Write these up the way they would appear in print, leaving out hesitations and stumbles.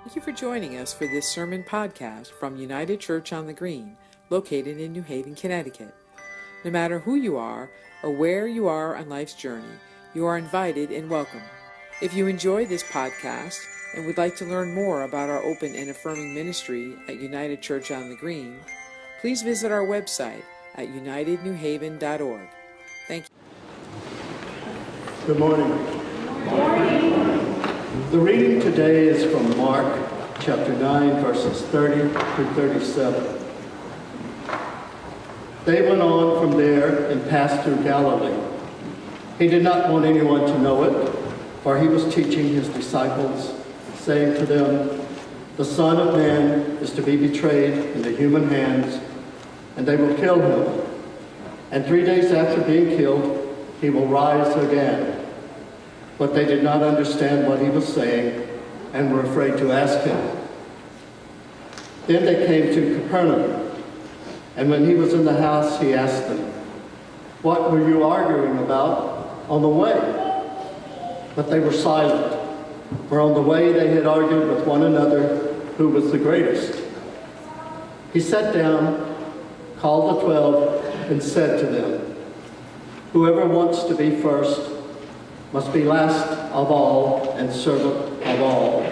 Thank you for joining us for this sermon podcast from United Church on the Green, located in New Haven, Connecticut. No matter who you are or where you are on life's journey, you are invited and welcome. If you enjoy this podcast and would like to learn more about our open and affirming ministry at United Church on the Green, please visit our website at unitednewhaven.org. Thank you. Good morning. Good morning. The reading today is from Mark chapter 9, verses 30 through 37. They went on from there and passed through Galilee. He did not want anyone to know it, for he was teaching his disciples, saying to them, "The Son of Man is to be betrayed into human hands, and they will kill him. And 3 days after being killed, he will rise again." But they did not understand what he was saying and were afraid to ask him. Then they came to Capernaum, and when he was in the house, he asked them, "What were you arguing about on the way?" But they were silent, for on the way they had argued with one another who was the greatest. He sat down, called the 12, and said to them, "Whoever wants to be first must be last of all and servant of all."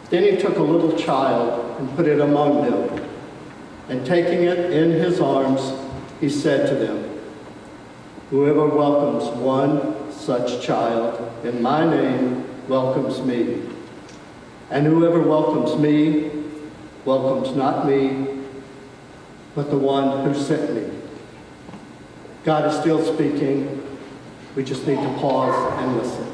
Then he took a little child and put it among them, and taking it in his arms, he said to them, "Whoever welcomes one such child in my name welcomes me. And whoever welcomes me welcomes not me, but the one who sent me." God is still speaking. We just need to pause and listen.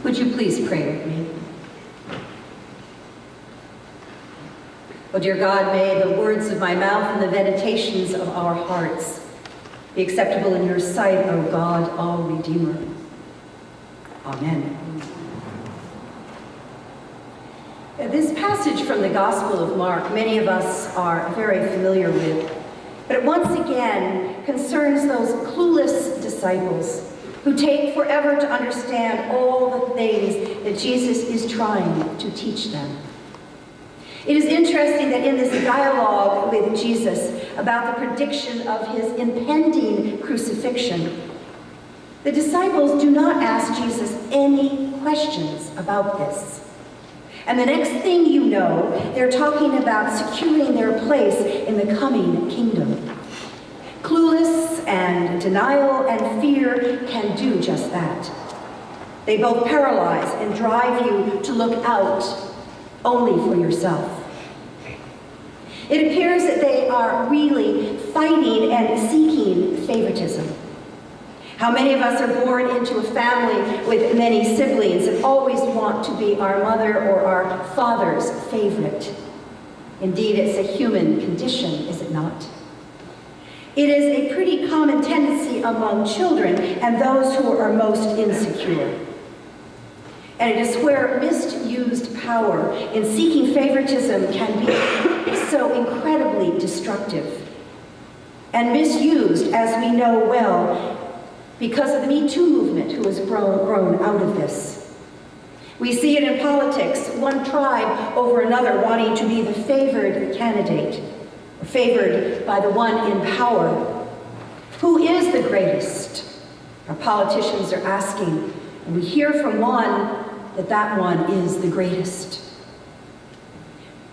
Would you please pray with me? Oh, dear God, may the words of my mouth and the meditations of our hearts be acceptable in your sight, O God, our Redeemer. Amen. This passage from the Gospel of Mark, many of us are very familiar with, but it once again concerns those clueless disciples disciples who take forever to understand all the things that Jesus is trying to teach them. It is interesting that in this dialogue with Jesus about the prediction of his impending crucifixion, the disciples do not ask Jesus any questions about this. And the next thing you know, they're talking about securing their place in the coming kingdom. Clueless and denial and fear can do just that. They both paralyze and drive you to look out only for yourself. It appears that they are really fighting and seeking favoritism. How many of us are born into a family with many siblings and always want to be our mother or our father's favorite? Indeed, it's a human condition, is it not? It is a pretty common tendency among children and those who are most insecure. And it is where misused power in seeking favoritism can be so incredibly destructive. And misused, as we know well, because of the Me Too movement who has grown out of this. We see it in politics, one tribe over another wanting to be the favored candidate, or favored by the one in power. Who is the greatest? Our politicians are asking, and we hear from one that one is the greatest.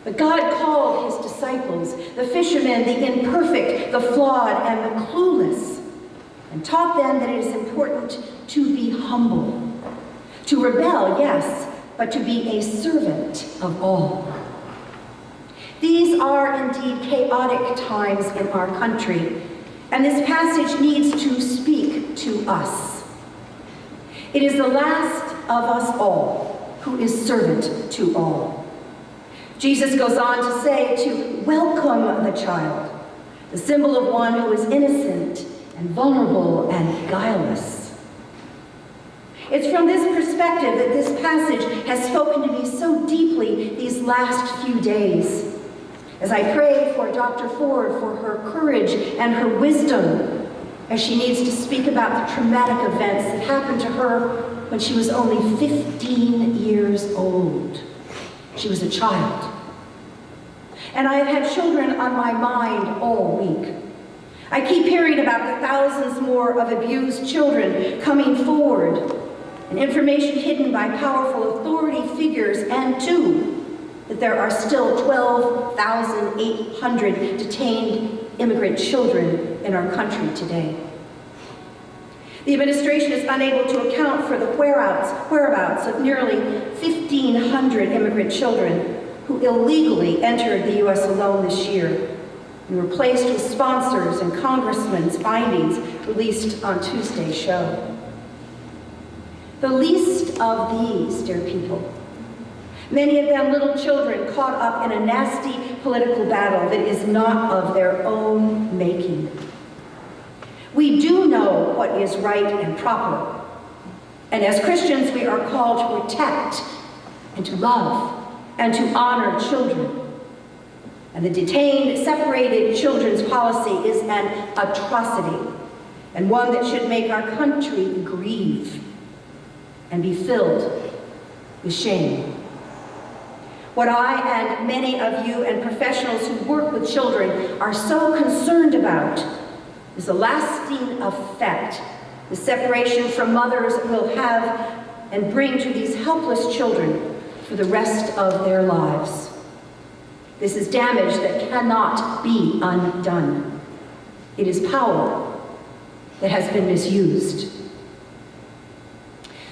But God called his disciples, the fishermen, the imperfect, the flawed, and the clueless, and taught them that it is important to be humble, to rebel, yes, but to be a servant of all. These are indeed chaotic times in our country, and this passage needs to speak to us. It is the last of us all who is servant to all. Jesus goes on to say to welcome the child, the symbol of one who is innocent and vulnerable and guileless. It's from this perspective that this passage has spoken to me so deeply these last few days. As I pray for Dr. Ford for her courage and her wisdom as she needs to speak about the traumatic events that happened to her when she was only 15 years old. She was a child. And I have had children on my mind all week. I keep hearing about the thousands more of abused children coming forward, and information hidden by powerful authority figures, and too, that there are still 12,800 detained immigrant children in our country today. The administration is unable to account for the whereabouts of nearly 1,500 immigrant children who illegally entered the U.S. alone this year, and were placed with sponsors and congressmen's findings released on Tuesday's show. The least of these, dear people, many of them little children caught up in a nasty political battle that is not of their own making. We do know what is right and proper, and as Christians we are called to protect and to love and to honor children. And the detained, separated children's policy is an atrocity, and one that should make our country grieve and be filled with shame. What I and many of you and professionals who work with children are so concerned about is the lasting effect the separation from mothers will have and bring to these helpless children for the rest of their lives. This is damage that cannot be undone. It is power that has been misused.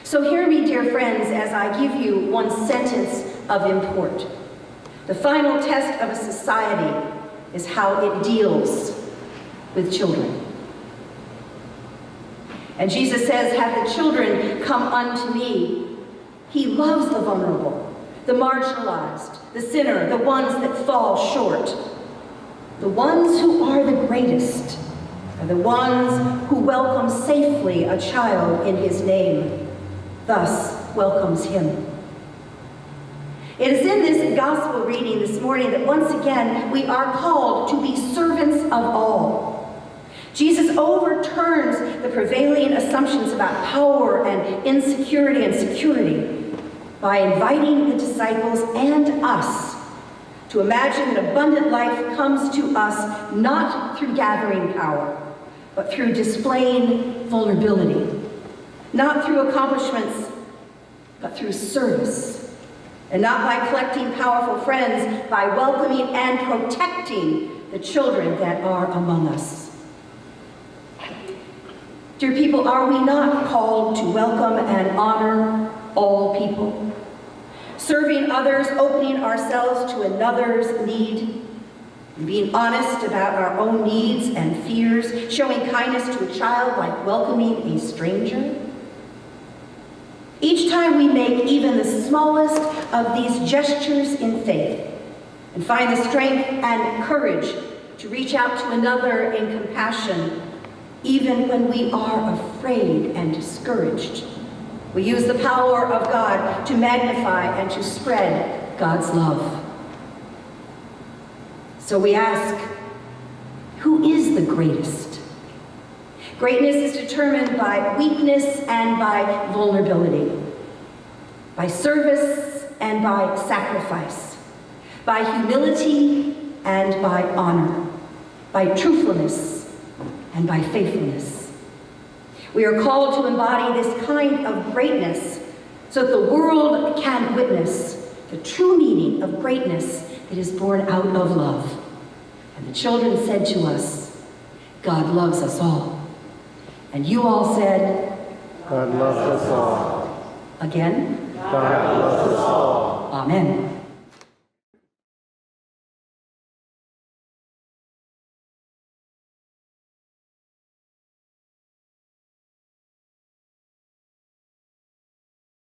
So hear me, dear friends, as I give you one sentence of import. The final test of a society is how it deals with children. And Jesus says, "Have the children come unto me." He loves the vulnerable, the marginalized, the sinner, the ones that fall short. The ones who are the greatest are the ones who welcome safely a child in his name, thus welcomes him. It is in this gospel reading this morning that once again we are called to be servants of all, Jesus overturns the prevailing assumptions about power and insecurity and security by inviting the disciples and us to imagine that abundant life comes to us not through gathering power, but through displaying vulnerability, not through accomplishments, but through service, and not by collecting powerful friends, by welcoming and protecting the children that are among us. Dear people, are we not called to welcome and honor all people? Serving others, opening ourselves to another's need, and being honest about our own needs and fears, showing kindness to a child like welcoming a stranger? Each time we make even the smallest of these gestures in faith and find the strength and courage to reach out to another in compassion, even when we are afraid and discouraged, we use the power of God to magnify and to spread God's love. So we ask, who is the greatest? Greatness is determined by weakness and by vulnerability, by service and by sacrifice, by humility and by honor, by truthfulness and by faithfulness. We are called to embody this kind of greatness so that the world can witness the true meaning of greatness that is born out of love. And the children said to us, God loves us all. And you all said, God loves us all. Again? God loves us all. Amen.